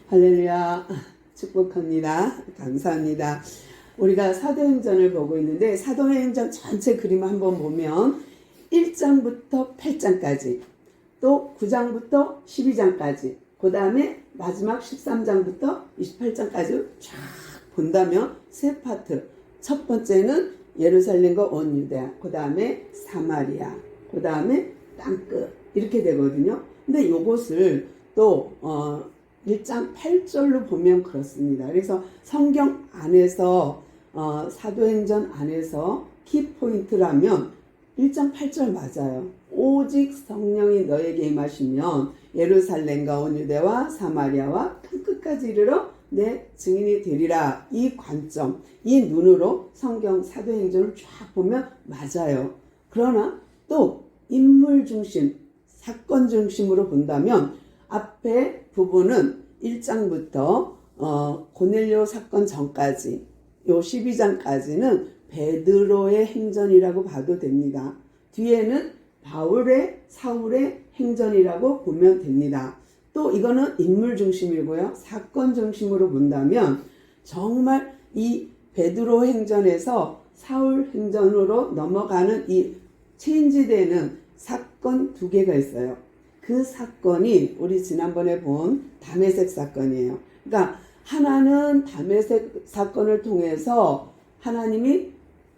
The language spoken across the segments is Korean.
할렐루야. 축복합니다. 감사합니다. 우리가 사도행전을 보고 있는데 사도행전 전체 그림을 한번 보면 1장부터 8장까지 또 9장부터 12장까지 그 다음에 마지막 13장부터 28장까지 쫙 본다면 세 파트. 첫 번째는 예루살렘과 온 유대야, 그 다음에 사마리아, 그 다음에 땅끝 이렇게 되거든요. 근데 요것을 또 1장 8절로 보면 그렇습니다. 그래서 성경 안에서 사도행전 안에서 키포인트라면 1장 8절 맞아요. 오직 성령이 너에게 임하시면 예루살렘과 온 유대와 사마리아와 땅끝까지 이르러 내 증인이 되리라. 이 관점, 이 눈으로 성경 사도행전을 쫙 보면 맞아요. 그러나 또 인물 중심, 사건 중심으로 본다면 앞에 부분은 1장부터 고넬료 사건 전까지 요 12장까지는 베드로의 행전이라고 봐도 됩니다. 뒤에는 사울의 행전이라고 보면 됩니다. 또 이거는 인물 중심이고요. 사건 중심으로 본다면 정말 이 베드로 행전에서 사울 행전으로 넘어가는 이 체인지되는 사건 두 개가 있어요. 그 사건이 우리 지난번에 본 다메섹 사건이에요. 그러니까 하나는 다메섹 사건을 통해서 하나님이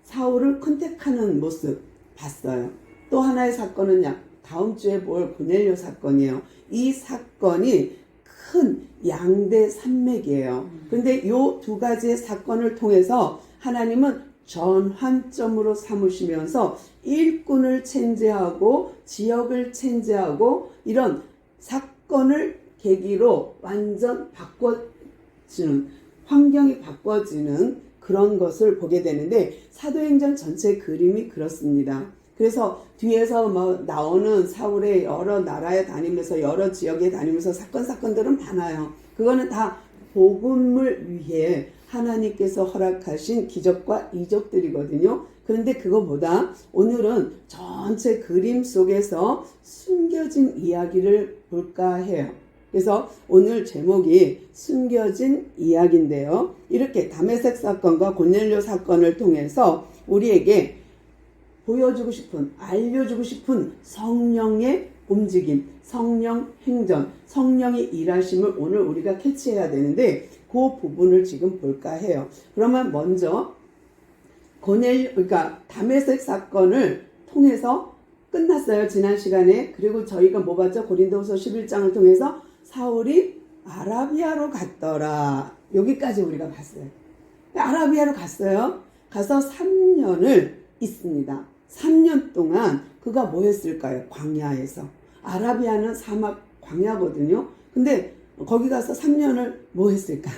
사울을 컨택하는 모습 봤어요. 또 하나의 사건은 다음 주에 볼 고넬료 사건이에요. 이 사건이 큰 양대 산맥이에요. 그런데 이 두 가지의 사건을 통해서 하나님은 전환점으로 삼으시면서 일꾼을 체인지하고 지역을 체인지하고 이런 사건을 계기로 완전 바꿔지는, 환경이 바꿔지는 그런 것을 보게 되는데 사도행전 전체 그림이 그렇습니다. 그래서 뒤에서 나오는 사울의 여러 나라에 다니면서 여러 지역에 다니면서 사건들은 많아요. 그거는 다 복음을 위해 하나님께서 허락하신 기적과 이적들이거든요. 그런데 그거보다 오늘은 전체 그림 속에서 숨겨진 이야기를 볼까 해요. 그래서 오늘 제목이 숨겨진 이야기인데요. 이렇게 다메섹 사건과 고넬료 사건을 통해서 우리에게 보여주고 싶은, 알려주고 싶은 성령의 움직임, 성령 행전, 성령의 일하심을 오늘 우리가 캐치해야 되는데 그 부분을 지금 볼까 해요. 그러면 먼저 그러니까 다메섹 사건을 통해서 끝났어요. 지난 시간에. 그리고 저희가 뭐 봤죠? 고린도후서 11장을 통해서 사울이 아라비아로 갔더라. 여기까지 우리가 봤어요. 아라비아로 갔어요. 가서 3년을 있습니다. 3년 동안 그가 뭐 했을까요? 광야에서. 아라비아는 사막 광야거든요. 근데 거기 가서 3년을 뭐 했을까?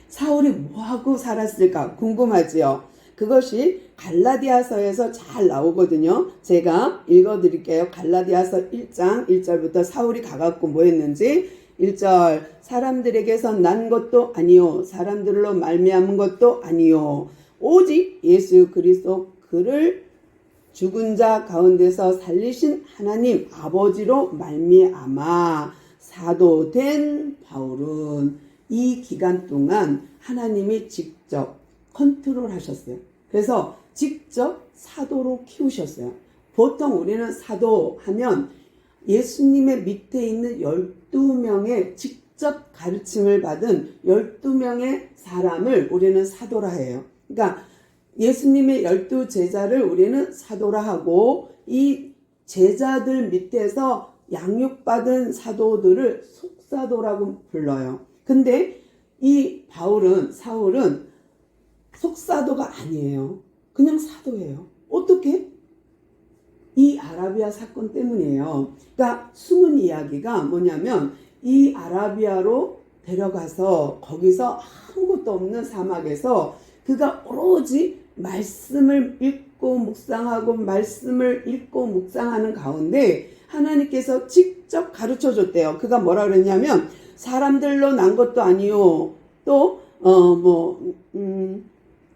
사울이 뭐하고 살았을까? 궁금하지요? 그것이 갈라디아서에서 잘 나오거든요. 제가 읽어드릴게요. 갈라디아서 1장 1절부터 사울이 가갖고 뭐 했는지 1절 사람들에게서 난 것도 아니요 사람들로 말미암은 것도 아니요 오직 예수 그리스도 그를 죽은 자 가운데서 살리신 하나님 아버지로 말미암아 사도된 바울은 이 기간 동안 하나님이 직접 컨트롤하셨어요. 그래서 직접 사도로 키우셨어요. 보통 우리는 사도하면 예수님의 밑에 있는 12명의 직접 가르침을 받은 12명의 사람을 우리는 사도라 해요. 그러니까 예수님의 12제자를 우리는 사도라 하고 이 제자들 밑에서 양육받은 사도들을 속사도라고 불러요. 근데 이 사울은 속사도가 아니에요. 그냥 사도예요. 어떻게? 이 아라비아 사건 때문이에요. 그러니까 숨은 이야기가 뭐냐면 이 아라비아로 데려가서 거기서 아무것도 없는 사막에서 그가 오로지 말씀을 읽고 묵상하고 말씀을 읽고 묵상하는 가운데 하나님께서 직접 가르쳐 줬대요. 그가 뭐라 그랬냐면 사람들로 난 것도 아니요 또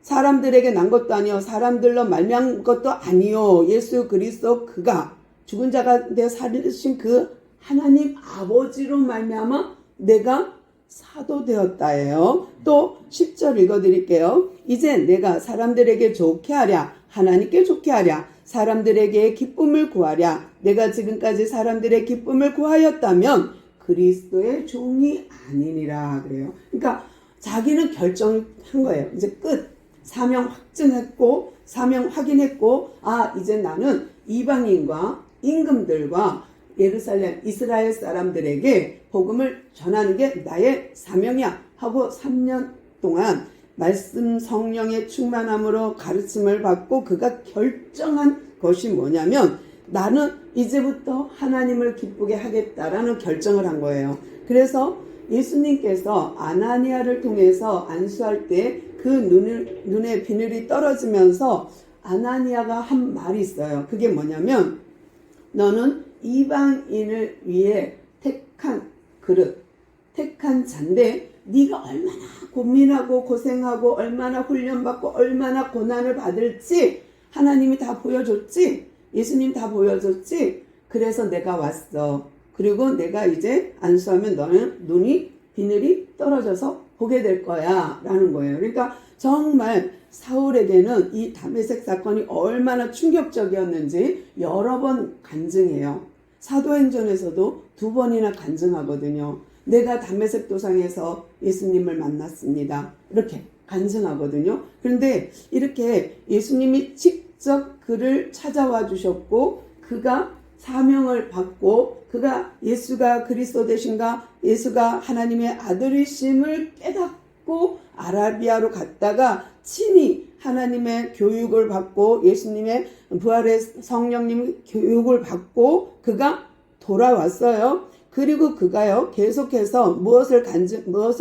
사람들에게 난 것도 아니요 사람들로 말미암은 것도 아니요 예수 그리스도 그가 죽은 자가 되어 살리신 그 하나님 아버지로 말미암아 내가 사도 되었다예요. 또 10절 읽어드릴게요. 이제 내가 사람들에게 좋게 하랴, 하나님께 좋게 하랴, 사람들에게 기쁨을 구하랴. 내가 지금까지 사람들의 기쁨을 구하였다면 그리스도의 종이 아니니라 그래요. 그러니까 자기는 결정한 거예요. 이제 끝. 사명 확증했고, 사명 확인했고, 이제 나는 이방인과 임금들과 예루살렘 이스라엘 사람들에게 복음을 전하는 게 나의 사명이야 하고 3년 동안 말씀 성령의 충만함으로 가르침을 받고 그가 결정한 것이 뭐냐면 나는 이제부터 하나님을 기쁘게 하겠다라는 결정을 한 거예요. 그래서 예수님께서 아나니아를 통해서 안수할 때 그 눈에 비늘이 떨어지면서 아나니아가 한 말이 있어요. 그게 뭐냐면 너는 이방인을 위해 택한 그릇, 택한 잔데 네가 얼마나 고민하고 고생하고 얼마나 훈련받고 얼마나 고난을 받을지 하나님이 다 보여줬지. 예수님 다 보여줬지. 그래서 내가 왔어. 그리고 내가 이제 안수하면 너는 눈이 비늘이 떨어져서 보게 될 거야 라는 거예요. 그러니까 정말 사울에게는 이 다메섹 사건이 얼마나 충격적이었는지 여러 번 간증해요. 사도행전에서도 2번이나 간증하거든요. 내가 다메섹 도상에서 예수님을 만났습니다. 이렇게 간증하거든요. 그런데 이렇게 예수님이 직접 그를 찾아와 주셨고 그가 사명을 받고 그가 예수가 그리스도 되신가 예수가 하나님의 아들이심을 깨닫고 아라비아로 갔다가 친히 하나님의 교육을 받고 예수님의 부활의 성령님 교육을 받고 그가 돌아왔어요. 그리고 그가요 계속해서 무엇을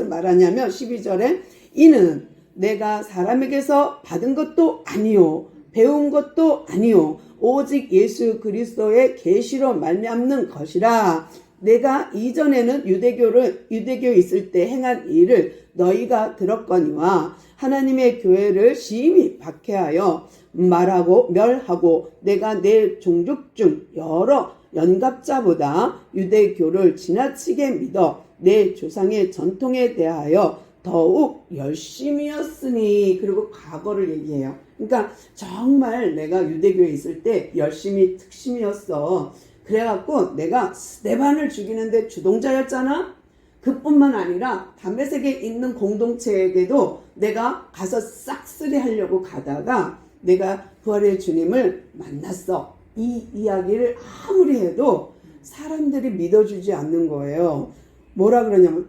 말하냐면 12절에 이는 내가 사람에게서 받은 것도 아니요 배운 것도 아니요 오직 예수 그리스도의 계시로 말미암는 것이라. 내가 이전에는 유대교에 있을 때 행한 일을 너희가 들었거니와 하나님의 교회를 심히 박해하여 말하고 멸하고 내가 내 종족 중 여러 연갑자보다 유대교를 지나치게 믿어 내 조상의 전통에 대하여 더욱 열심이었으니. 그리고 과거를 얘기해요. 그러니까 정말 내가 유대교에 있을 때 열심히 특심이었어. 그래갖고 내가 스데반을 죽이는데 주동자였잖아. 그뿐만 아니라 다메섹에 있는 공동체에게도 내가 가서 싹쓸이 하려고 가다가 내가 부활의 주님을 만났어. 이 이야기를 아무리 해도 사람들이 믿어주지 않는 거예요. 뭐라 그러냐면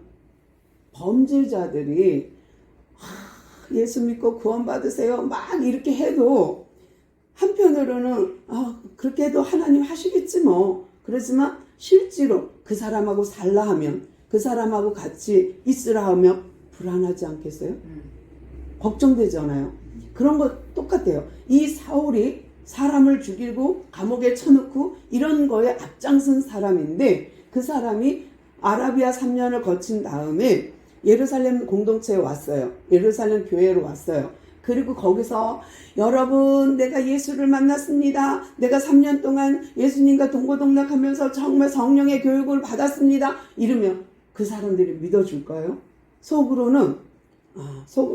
범죄자들이 예수 믿고 구원 받으세요 막 이렇게 해도 한편으로는 그렇게 해도 하나님 하시겠지 뭐. 그렇지만 실제로 그 사람하고 살라 하면 그 사람하고 같이 있으라 하면 불안하지 않겠어요? 걱정되잖아요. 그런 거 똑같아요. 이 사울이 사람을 죽이고 감옥에 쳐넣고 이런 거에 앞장선 사람인데 그 사람이 아라비아 3년을 거친 다음에 예루살렘 공동체에 왔어요. 예루살렘 교회로 왔어요. 그리고 거기서 여러분 내가 예수를 만났습니다. 내가 3년 동안 예수님과 동고동락하면서 정말 성령의 교육을 받았습니다. 이러면 그 사람들이 믿어줄까요? 속으로는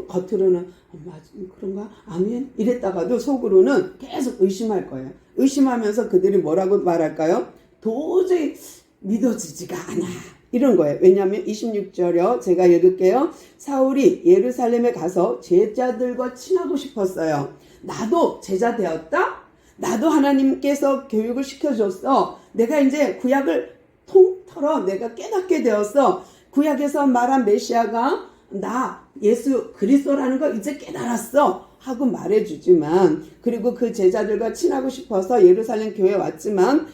겉으로는 맞아 그런가? 아멘 이랬다가도 속으로는 계속 의심할 거예요. 의심하면서 그들이 뭐라고 말할까요? 도저히 믿어지지가 않아. 이런 거예요. 왜냐하면 26절이요. 제가 읽을게요. 사울이 예루살렘에 가서 제자들과 친하고 싶었어요. 나도 제자 되었다? 나도 하나님께서 교육을 시켜줬어. 내가 이제 구약을 통틀어 내가 깨닫게 되었어. 구약에서 말한 메시아가 나 예수 그리스도라는 거 이제 깨달았어 하고 말해주지만 그리고 그 제자들과 친하고 싶어서 예루살렘 교회에 왔지만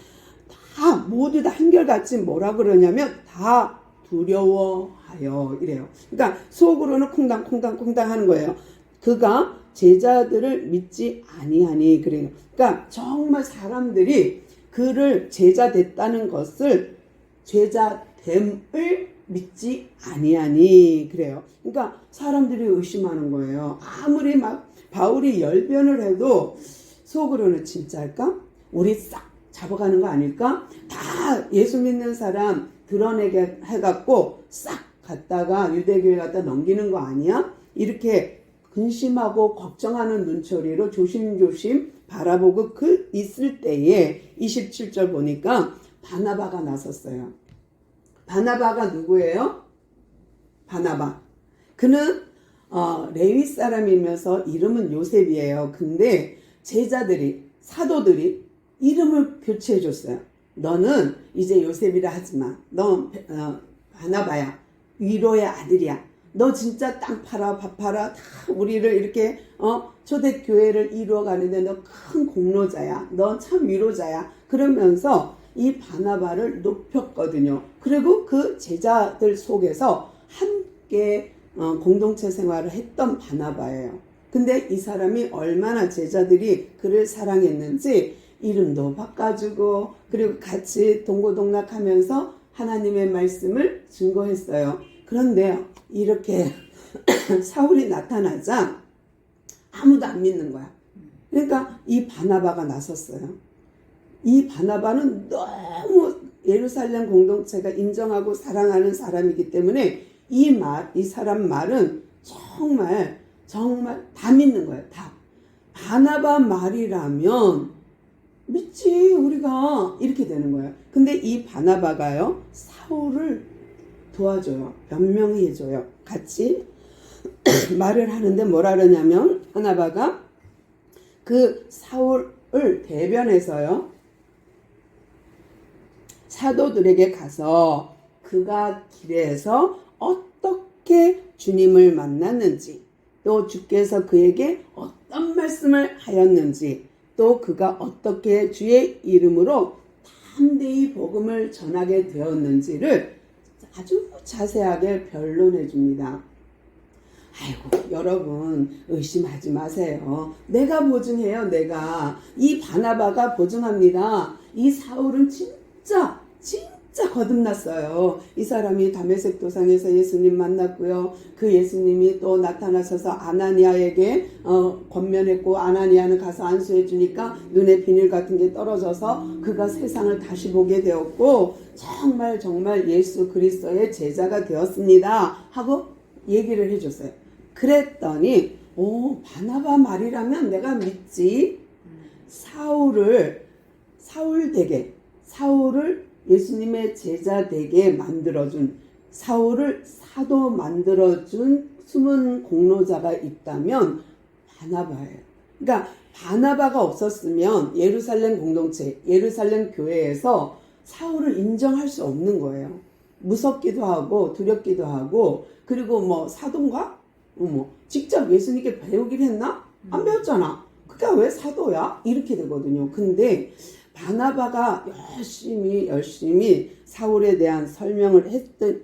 다 모두 다 한결같이 뭐라 그러냐면 다 두려워하여 이래요. 그러니까 속으로는 콩당콩당 하는 거예요. 그가 제자들을 믿지 아니하니 그래요. 그러니까 정말 사람들이 그를 제자 됐다는 것을 제자됨을 믿지 아니하니 그래요. 그러니까 사람들이 의심하는 거예요. 아무리 막 바울이 열변을 해도 속으로는 진짜일까? 우리 싹 잡아가는 거 아닐까? 다 예수 믿는 사람 드러내게 해갖고 싹 갔다가 유대교회 갔다 넘기는 거 아니야? 이렇게 근심하고 걱정하는 눈초리로 조심조심 바라보고 있을 때에 27절 보니까 바나바가 나섰어요. 바나바가 누구예요? 바나바. 그는 레위 사람이면서 이름은 요셉이에요. 근데 제자들이, 사도들이 이름을 교체해 줬어요. 너는 이제 요셉이라 하지 마. 너 바나바야. 위로의 아들이야. 너 진짜 땅 팔아 밥 팔아 다 우리를 이렇게 초대교회를 이루어가는데 너 큰 공로자야. 너 참 위로자야. 그러면서 이 바나바를 높였거든요. 그리고 그 제자들 속에서 함께 공동체 생활을 했던 바나바예요. 근데 이 사람이 얼마나 제자들이 그를 사랑했는지 이름도 바꿔주고 그리고 같이 동고동락하면서 하나님의 말씀을 증거했어요. 그런데 이렇게 사울이 나타나자 아무도 안 믿는 거야. 그러니까 이 바나바가 나섰어요. 이 바나바는 너무 예루살렘 공동체가 인정하고 사랑하는 사람이기 때문에 이 사람 말은 정말 다 믿는 거예요. 다. 바나바 말이라면 믿지 우리가 이렇게 되는 거예요. 근데 이 바나바가요 사울을 도와줘요. 변명해줘요. 같이 말을 하는데 뭐라 그러냐면 바나바가 그 사울을 대변해서요 사도들에게 가서 그가 길에서 어떻게 주님을 만났는지 또 주께서 그에게 어떤 말씀을 하였는지 또 그가 어떻게 주의 이름으로 담대히 복음을 전하게 되었는지를 아주 자세하게 변론해 줍니다. 아이고 여러분 의심하지 마세요. 내가 보증해요. 내가 이 바나바가 보증합니다. 이 사울은 진짜 거듭났어요. 이 사람이 다메섹 도상에서 예수님 만났고요. 그 예수님이 또 나타나셔서 아나니아에게 권면했고 아나니아는 가서 안수해 주니까 눈에 비늘 같은 게 떨어져서 그가 세상을 다시 보게 되었고 정말 예수 그리스도의 제자가 되었습니다 하고 얘기를 해줬어요. 그랬더니 바나바 말이라면 내가 믿지. 사울을 예수님의 제자 되게 만들어준, 사울을 사도 만들어준 숨은 공로자가 있다면 바나바예요. 그러니까 바나바가 없었으면 예루살렘 공동체, 예루살렘 교회에서 사울을 인정할 수 없는 거예요. 무섭기도 하고 두렵기도 하고 그리고 뭐 사도인가? 직접 예수님께 배우기를 했나? 안 배웠잖아. 그러니까 왜 사도야? 이렇게 되거든요. 근데 바나바가 열심히 사울에 대한 설명을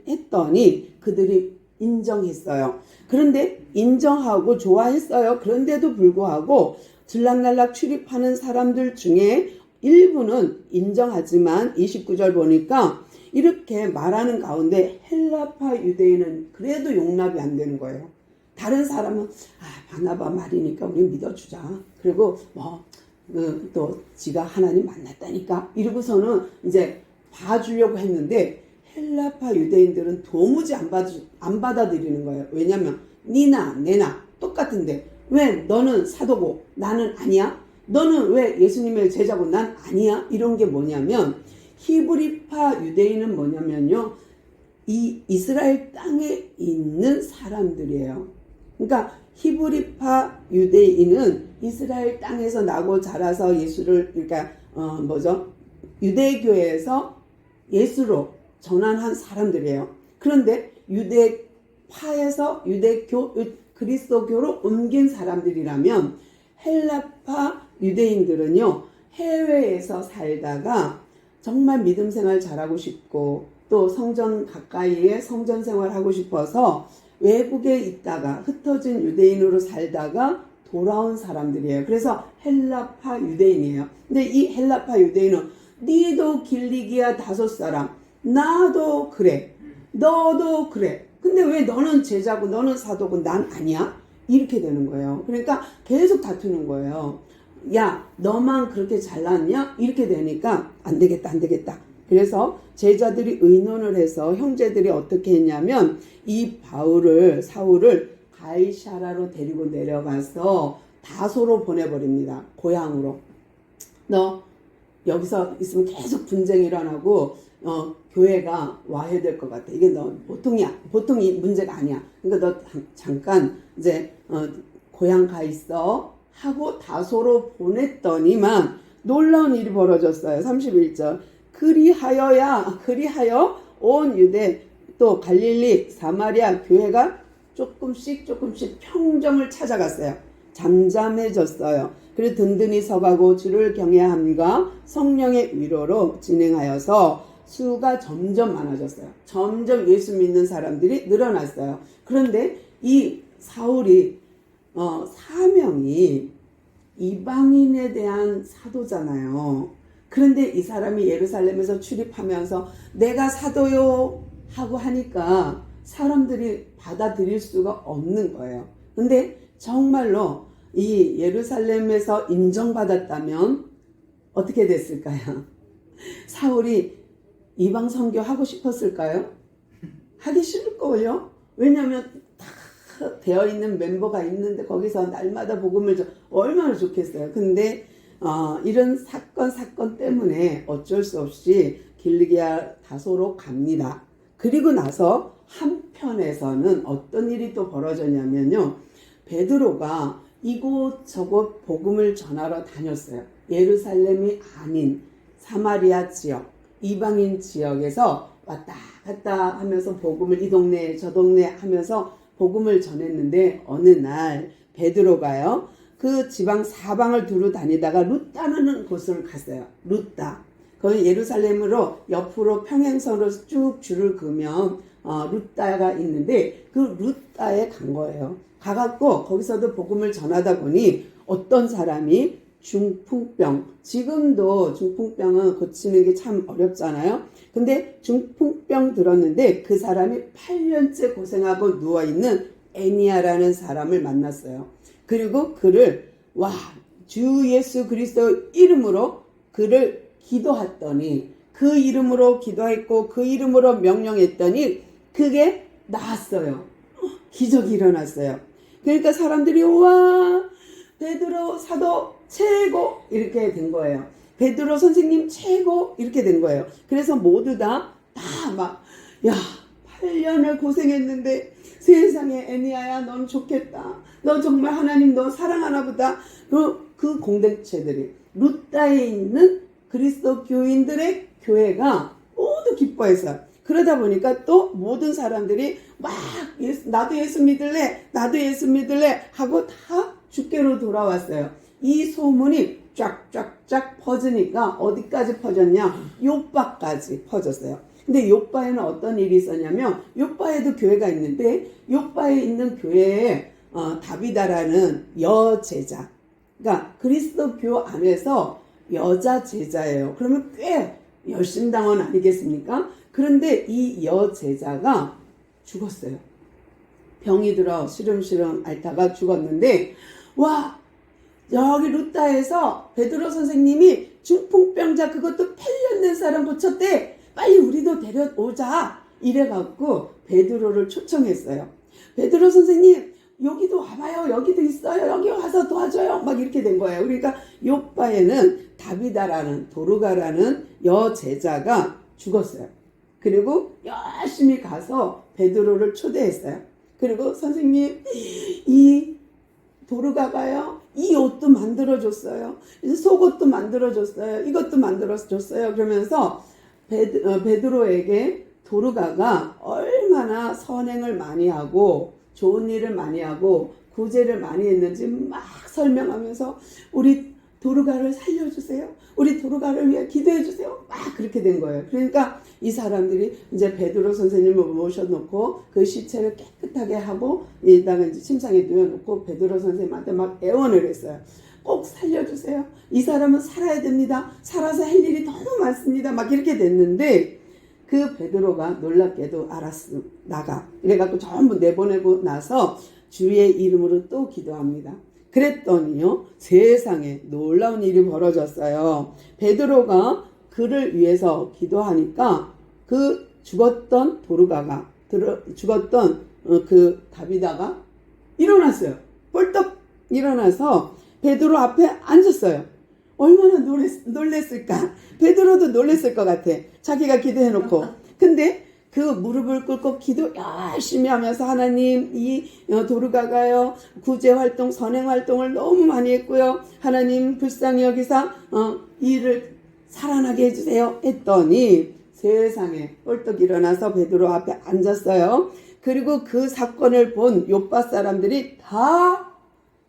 했더니 그들이 인정했어요. 그런데 인정하고 좋아했어요. 그런데도 불구하고 들락날락 출입하는 사람들 중에 일부는 인정하지만 29절 보니까 이렇게 말하는 가운데 헬라파 유대인은 그래도 용납이 안 되는 거예요. 다른 사람은 바나바 말이니까 우리 믿어주자. 그리고 또 지가 하나님 만났다니까 이러고서는 이제 봐주려고 했는데 헬라파 유대인들은 도무지 안 받아들이는 거예요. 왜냐면 니나 내나 똑같은데 왜 너는 사도고 나는 아니야? 너는 왜 예수님의 제자고 난 아니야? 이런 게 뭐냐면 히브리파 유대인은 뭐냐면요 이 이스라엘 땅에 있는 사람들이에요. 그러니까 히브리파 유대인은 이스라엘 땅에서 나고 자라서 예수를 그러니까 유대교회에서 예수로 전환한 사람들이에요. 그런데 유대파에서 그리스도교로 옮긴 사람들이라면 헬라파 유대인들은요 해외에서 살다가 정말 믿음 생활 잘하고 싶고 또 성전 가까이에 성전 생활하고 싶어서 외국에 있다가 흩어진 유대인으로 살다가 돌아온 사람들이에요. 그래서 헬라파 유대인이에요. 근데 이 헬라파 유대인은 니도 길리기아 다섯 사람, 나도 그래, 너도 그래. 근데 왜 너는 제자고 너는 사도고 난 아니야? 이렇게 되는 거예요. 그러니까 계속 다투는 거예요. 야, 너만 그렇게 잘났냐? 이렇게 되니까 안 되겠다. 그래서 제자들이 의논을 해서 형제들이 어떻게 했냐면 이 사울을 가이사라로 데리고 내려가서 다소로 보내버립니다. 고향으로. 너 여기서 있으면 계속 분쟁이 일어나고 교회가 와해될 것 같아. 이게 너 보통이 문제가 아니야. 그러니까 너 잠깐 이제 고향 가 있어 하고 다소로 보냈더니만 놀라운 일이 벌어졌어요. 31절. 그리하여 온 유대 또 갈릴리 사마리아 교회가 조금씩 평정을 찾아갔어요. 잠잠해졌어요. 그리고 든든히 서가고 주를 경외함과 성령의 위로로 진행하여서 수가 점점 많아졌어요. 점점 예수 믿는 사람들이 늘어났어요. 그런데 이 사울이 사명이 이방인에 대한 사도잖아요. 그런데 이 사람이 예루살렘에서 출입하면서 내가 사도요 하고 하니까 사람들이 받아들일 수가 없는 거예요. 근데 정말로 이 예루살렘에서 인정받았다면 어떻게 됐을까요? 사울이 이방 선교 하고 싶었을까요? 하기 싫을걸요? 왜냐하면 다 되어 있는 멤버가 있는데 거기서 날마다 복음을 얼마나 좋겠어요. 근데 이런 사건 때문에 어쩔 수 없이 길르기아 다소로 갑니다. 그리고 나서 한편에서는 어떤 일이 또 벌어졌냐면요. 베드로가 이곳저곳 복음을 전하러 다녔어요. 예루살렘이 아닌 사마리아 지역, 이방인 지역에서 왔다 갔다 하면서 복음을 이 동네 저 동네 하면서 복음을 전했는데 어느 날 베드로가요. 그 지방 사방을 두루 다니다가 루따라는 곳을 갔어요. 루따. 거기 예루살렘으로 옆으로 평행선으로 쭉 줄을 그으면 루따가 있는데 그 루따에 간 거예요. 가갖고 거기서도 복음을 전하다 보니 어떤 사람이 중풍병, 지금도 중풍병은 고치는 게 참 어렵잖아요. 근데 중풍병 들었는데 그 사람이 8년째 고생하고 누워있는 애니아라는 사람을 만났어요. 그리고 그를 주 예수 그리스도 이름으로 그를 기도했더니 그 이름으로 기도했고 그 이름으로 명령했더니 그게 나았어요. 기적이 일어났어요. 그러니까 사람들이 와 베드로 사도 최고 이렇게 된 거예요. 베드로 선생님 최고 이렇게 된 거예요. 그래서 모두 다 막 8년을 고생했는데 세상에 애니아야 넌 좋겠다. 너 정말 하나님 너 사랑하나 보다. 그 공동체들이 루따에 있는 그리스도 교인들의 교회가 모두 기뻐했어요. 그러다 보니까 또 모든 사람들이 막 나도 예수 믿을래 하고 다 주께로 돌아왔어요. 이 소문이 쫙쫙쫙 퍼지니까 어디까지 퍼졌냐? 요빠까지 퍼졌어요. 근데 요빠에는 어떤 일이 있었냐면 요빠에도 교회가 있는데 요빠에 있는 교회에 다비다라는 여제자, 그러니까 그리스도교 안에서 여자 제자예요. 그러면 꽤 열심당원 아니겠습니까? 그런데 이 여제자가 죽었어요. 병이 들어 시름시름 앓다가 죽었는데 여기 루따에서 베드로 선생님이 중풍병자 그것도 8년 된 사람 고쳤대. 빨리 우리도 데려오자. 이래갖고 베드로를 초청했어요. 베드로 선생님 여기도 와봐요. 여기도 있어요. 여기 와서 도와줘요. 막 이렇게 된 거예요. 그러니까 요빠에는 다비다라는 도르가라는 여제자가 죽었어요. 그리고 열심히 가서 베드로를 초대했어요. 그리고 선생님 이 도르가가요 이 옷도 만들어줬어요. 속옷도 만들어줬어요. 이것도 만들어줬어요. 그러면서 베드로에게 도르가가 얼마나 선행을 많이 하고 좋은 일을 많이 하고 구제를 많이 했는지 막 설명하면서 우리 도르가를 살려주세요. 우리 도르가를 위해 기도해주세요. 막 그렇게 된 거예요. 그러니까 이 사람들이 이제 베드로 선생님을 모셔놓고 그 시체를 깨끗하게 하고 여기다가 이제 침상에 누워놓고 베드로 선생님한테 막 애원을 했어요. 꼭 살려주세요. 이 사람은 살아야 됩니다. 살아서 할 일이 너무 많습니다. 막 이렇게 됐는데 그 베드로가 놀랍게도 알았어. 나가. 이래갖고 전부 내보내고 나서 주의 이름으로 또 기도합니다. 그랬더니요 세상에 놀라운 일이 벌어졌어요. 베드로가 그를 위해서 기도하니까 그 죽었던 도르가가 죽었던 그 다비다가 일어났어요. 뻘떡 일어나서 베드로 앞에 앉았어요. 얼마나 놀랬을까. 베드로도 놀랬을 것 같아. 자기가 기도해놓고. 근데 그 무릎을 꿇고 기도 열심히 하면서 하나님 이 도르가가요 구제활동 선행활동을 너무 많이 했고요. 하나님 불쌍히 여기사 이 일을 살아나게 해주세요 했더니 세상에 뻘떡 일어나서 베드로 앞에 앉았어요. 그리고 그 사건을 본 요파 사람들이 다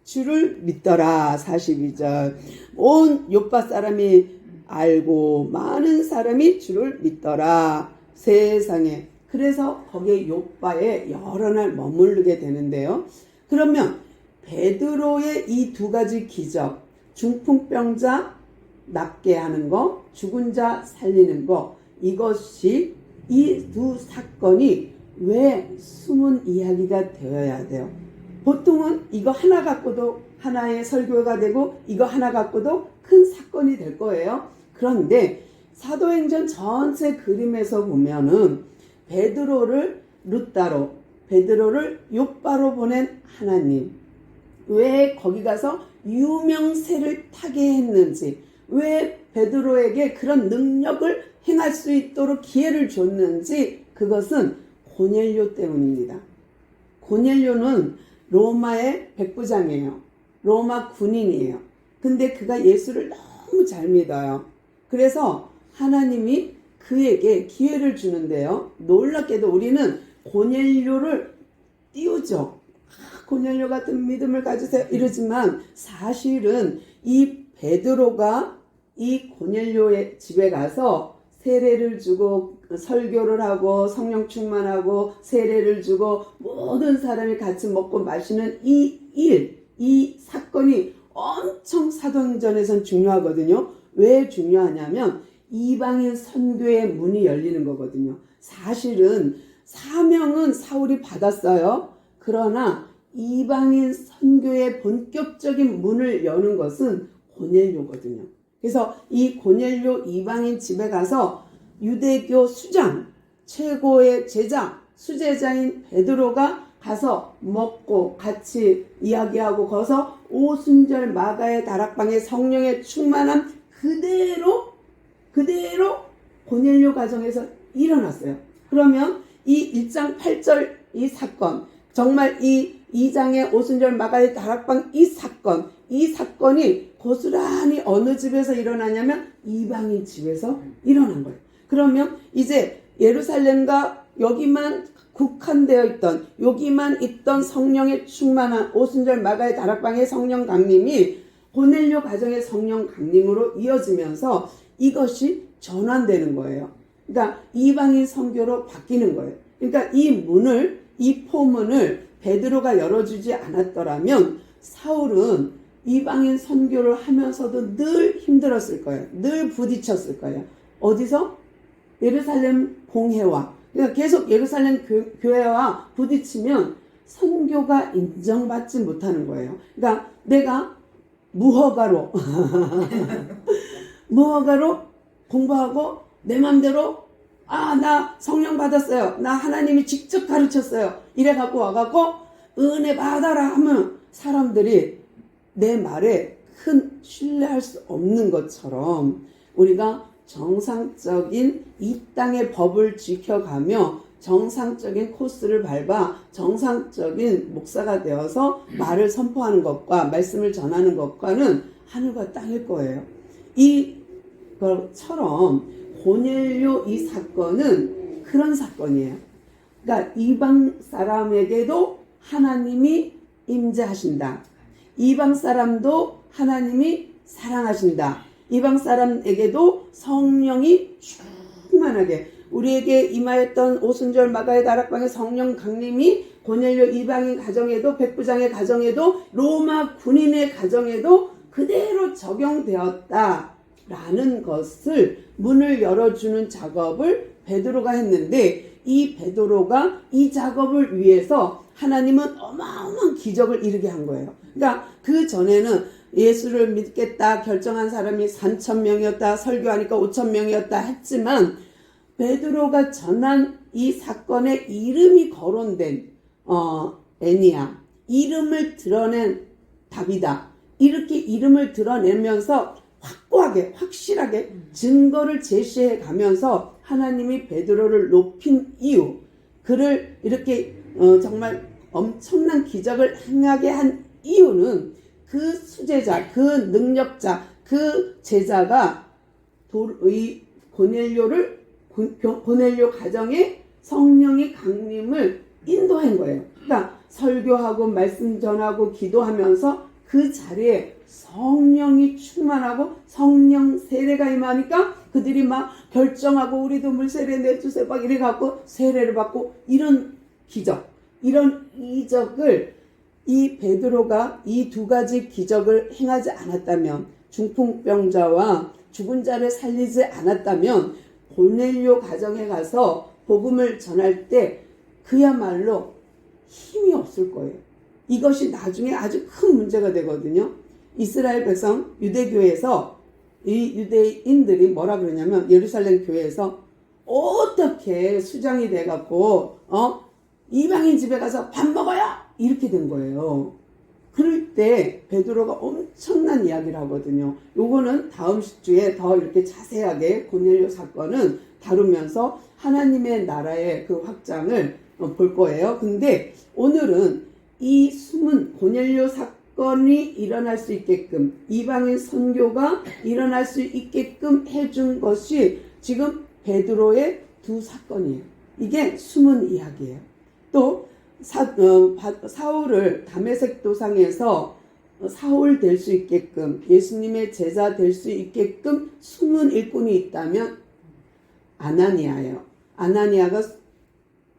주를 믿더라. 42절. 온 요파 사람이 알고 많은 사람이 주를 믿더라. 세상에. 그래서 거기에 요파에 여러 날 머무르게 되는데요. 그러면 베드로의 이 두 가지 기적, 중풍병자 낫게 하는 거, 죽은 자 살리는 거, 이것이 이 두 사건이 왜 숨은 이야기가 되어야 돼요? 보통은 이거 하나 갖고도 하나의 설교가 되고 이거 하나 갖고도 큰 사건이 될 거예요. 그런데 사도행전 전체 그림에서 보면은 베드로를 룻다로, 베드로를 요빠로 보낸 하나님, 왜 거기 가서 유명세를 타게 했는지, 왜 베드로에게 그런 능력을 행할 수 있도록 기회를 줬는지, 그것은 고넬료 때문입니다. 고넬료는 로마의 백부장이에요. 로마 군인이에요. 근데 그가 예수를 너무 잘 믿어요. 그래서 하나님이 그에게 기회를 주는데요. 놀랍게도 우리는 고넬료를 띄우죠. 고넬료 같은 믿음을 가지세요 이러지만 사실은 이 베드로가 이 고넬료의 집에 가서 세례를 주고 설교를 하고 성령 충만하고 세례를 주고 모든 사람이 같이 먹고 마시는 이 사건이 엄청 사도행전에선 중요하거든요. 왜 중요하냐면 이방인 선교의 문이 열리는 거거든요. 사실은 사명은 사울이 받았어요. 그러나 이방인 선교의 본격적인 문을 여는 것은 고넬료거든요. 그래서 이 고넬료 이방인 집에 가서 유대교 수장, 최고의 제자, 수제자인 베드로가 가서 먹고 같이 이야기하고 거서 오순절 마가의 다락방에 성령의 충만함 그대로 고넬료 가정에서 일어났어요. 그러면 이 1장 8절 이 사건, 정말 이 2장의 오순절 마가의 다락방 이 사건이 고스란히 어느 집에서 일어나냐면 이방인 집에서 일어난 거예요. 그러면 이제 예루살렘과 여기만 국한되어 있던, 여기만 있던 성령의 충만한 오순절 마가의 다락방의 성령 강림이 고넬료 가정의 성령 강림으로 이어지면서 이것이 전환되는 거예요. 그러니까 이방인 선교로 바뀌는 거예요. 그러니까 이 포문을 베드로가 열어주지 않았더라면 사울은 이방인 선교를 하면서도 늘 힘들었을 거예요. 늘 부딪혔을 거예요. 어디서? 예루살렘 공회와, 그러니까 계속 예루살렘 교회와 부딪히면 선교가 인정받지 못하는 거예요. 그러니까 내가 무허가로 공부하고 내 맘대로 나 성령 받았어요. 나 하나님이 직접 가르쳤어요. 이래 갖고 와갖고 은혜 받아라 하면 사람들이 내 말에 큰 신뢰할 수 없는 것처럼 우리가 정상적인 이 땅의 법을 지켜가며 정상적인 코스를 밟아 정상적인 목사가 되어서 말을 선포하는 것과 말씀을 전하는 것과는 하늘과 땅일 거예요. 이것처럼 고넬료 이 사건은 그런 사건이에요. 그러니까 이방 사람에게도 하나님이 임재하신다. 이방 사람도 하나님이 사랑하신다. 이방 사람에게도 성령이 충만하게 우리에게 임하였던 오순절 마가의 다락방의 성령 강림이 고넬료 이방인 가정에도 백부장의 가정에도 로마 군인의 가정에도 그대로 적용되었다라는 것을 문을 열어주는 작업을 베드로가 했는데 이 베드로가 이 작업을 위해서 하나님은 어마어마한 기적을 이루게 한 거예요. 그러니까 그 전에는 예수를 믿겠다 결정한 사람이 3,000명이었다, 설교하니까 5,000명이었다 했지만 베드로가 전한 이 사건에 이름이 거론된 애니야, 이름을 드러낸 다비다, 이렇게 이름을 드러내면서 확고하게 확실하게 증거를 제시해 가면서 하나님이 베드로를 높인 이유, 그를 이렇게 정말 엄청난 기적을 행하게 한 이유는 그 수제자, 그 능력자, 그 제자가 이 고넬료 가정에 성령의 강림을 인도한 거예요. 그러니까 설교하고 말씀 전하고 기도하면서 그 자리에 성령이 충만하고 성령 세례가 임하니까 그들이 막 결정하고 우리도 물세례 내주세요 막 이래 갖고 세례를 받고 이런 기적, 이런 이적을 이 베드로가 이 두 가지 기적을 행하지 않았다면, 중풍병자와 죽은 자를 살리지 않았다면 고넬료 가정에 가서 복음을 전할 때 그야말로 힘이 없을 거예요. 이것이 나중에 아주 큰 문제가 되거든요. 이스라엘 백성 유대교에서 이 유대인들이 뭐라 그러냐면 예루살렘 교회에서 어떻게 수장이 돼갖고 이방인 집에 가서 밥 먹어요 이렇게 된 거예요. 그럴 때 베드로가 엄청난 이야기를 하거든요. 요거는 다음 주에 더 이렇게 자세하게 고넬료 사건은 다루면서 하나님의 나라의 그 확장을 볼 거예요. 근데 오늘은 이 숨은 고넬료 사건이 일어날 수 있게끔, 이방인 선교가 일어날 수 있게끔 해준 것이 지금 베드로의 두 사건이에요. 이게 숨은 이야기예요. 또 사울을 다메섹 도상에서 사울 될 수 있게끔, 예수님의 제자 될 수 있게끔 숨은 일꾼이 있다면 아나니아예요. 아나니아가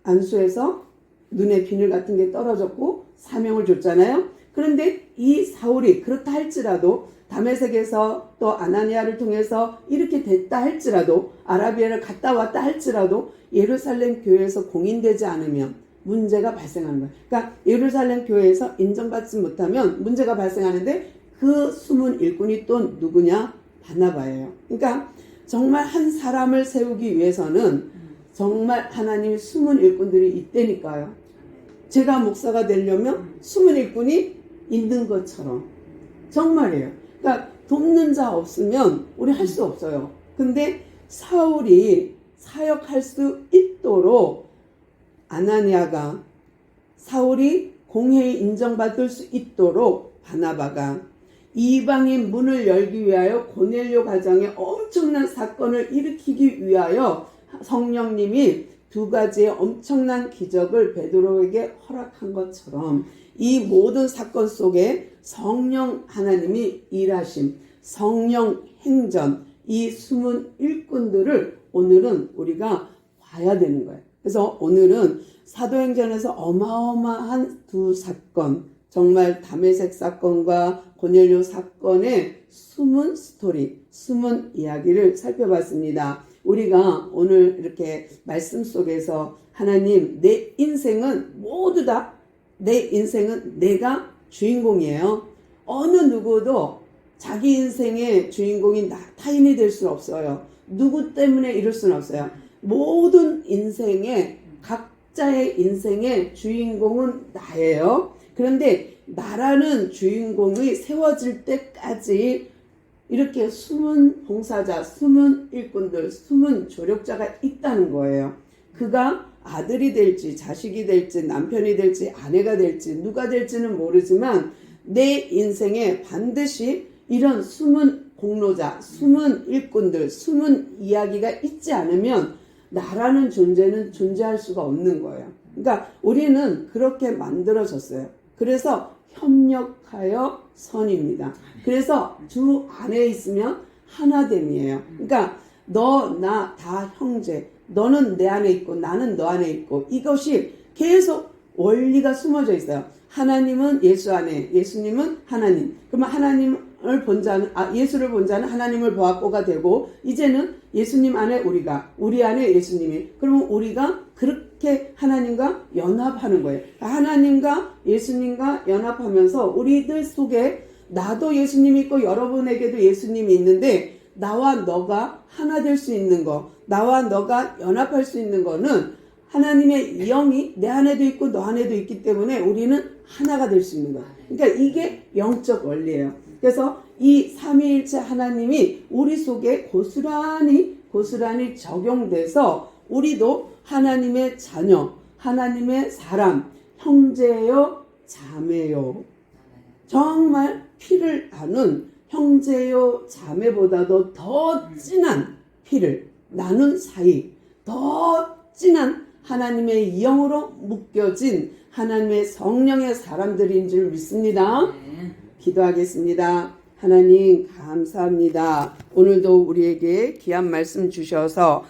안수에서 눈에 비늘 같은 게 떨어졌고 사명을 줬잖아요. 그런데 이 사울이 그렇다 할지라도 다메섹에서 또 아나니아를 통해서 이렇게 됐다 할지라도, 아라비아를 갔다 왔다 할지라도 예루살렘 교회에서 공인되지 않으면 문제가 발생하는 거예요. 그러니까 예루살렘 교회에서 인정받지 못하면 문제가 발생하는데 그 숨은 일꾼이 또 누구냐? 바나바예요. 그러니까 정말 한 사람을 세우기 위해서는 정말 하나님이 숨은 일꾼들이 있다니까요. 제가 목사가 되려면 숨은 일꾼이 있는 것처럼 정말이에요. 그러니까 돕는 자 없으면 우리 할 수 없어요. 근데 사울이 사역할 수 있도록 아나니아가, 사울이 공회에 인정받을 수 있도록 바나바가 이방인 문을 열기 위하여 고넬료 가정에 엄청난 사건을 일으키기 위하여 성령님이 두 가지의 엄청난 기적을 베드로에게 허락한 것처럼 이 모든 사건 속에 성령 하나님이 일하심, 성령 행전, 이 숨은 일꾼들을 오늘은 우리가 봐야 되는 거예요. 그래서 오늘은 사도행전에서 어마어마한 두 사건, 정말 다메섹 사건과 고넬료 사건의 숨은 스토리, 숨은 이야기를 살펴봤습니다. 우리가 오늘 이렇게 말씀 속에서 하나님, 내 인생은 모두 다, 내 인생은 내가 주인공이에요. 어느 누구도 자기 인생의 주인공이 타인이 될 수 없어요. 누구 때문에 이럴 수는 없어요. 모든 인생의, 각자의 인생의 주인공은 나예요. 그런데 나라는 주인공이 세워질 때까지 이렇게 숨은 봉사자, 숨은 일꾼들, 숨은 조력자가 있다는 거예요. 그가 아들이 될지 자식이 될지 남편이 될지 아내가 될지 누가 될지는 모르지만 내 인생에 반드시 이런 숨은 공로자, 숨은 일꾼들, 숨은 이야기가 있지 않으면 나라는 존재는 존재할 수가 없는 거예요. 그러니까 우리는 그렇게 만들어졌어요. 그래서 협력하여 선입니다. 그래서 주 안에 있으면 하나됨이에요. 그러니까 너, 나 다 형제. 너는 내 안에 있고 나는 너 안에 있고, 이것이 계속 원리가 숨어져 있어요. 하나님은 예수 안에, 예수님은 하나님. 그러면 하나님을 예수를 본 자는 하나님을 보았고가 되고, 이제는 예수님 안에 우리 안에 예수님이, 그러면 우리가 그렇게 하나님과 연합하는 거예요. 하나님과 예수님과 연합하면서 우리들 속에 나도 예수님이 있고 여러분에게도 예수님이 있는데, 나와 너가 하나 될 수 있는 거, 나와 너가 연합할 수 있는 거는 하나님의 영이 내 안에도 있고 너 안에도 있기 때문에 우리는 하나가 될 수 있는 거예요. 그러니까 이게 영적 원리예요. 그래서 이 삼위일체 하나님이 우리 속에 고스란히 적용돼서 우리도 하나님의 자녀, 하나님의 사람, 형제요, 자매요. 정말 피를 나눈 형제요, 자매보다도 더 진한 피를 나눈 사이, 더 진한 하나님의 영으로 묶여진 하나님의 성령의 사람들인 줄 믿습니다. 기도하겠습니다. 하나님 감사합니다. 오늘도 우리에게 귀한 말씀 주셔서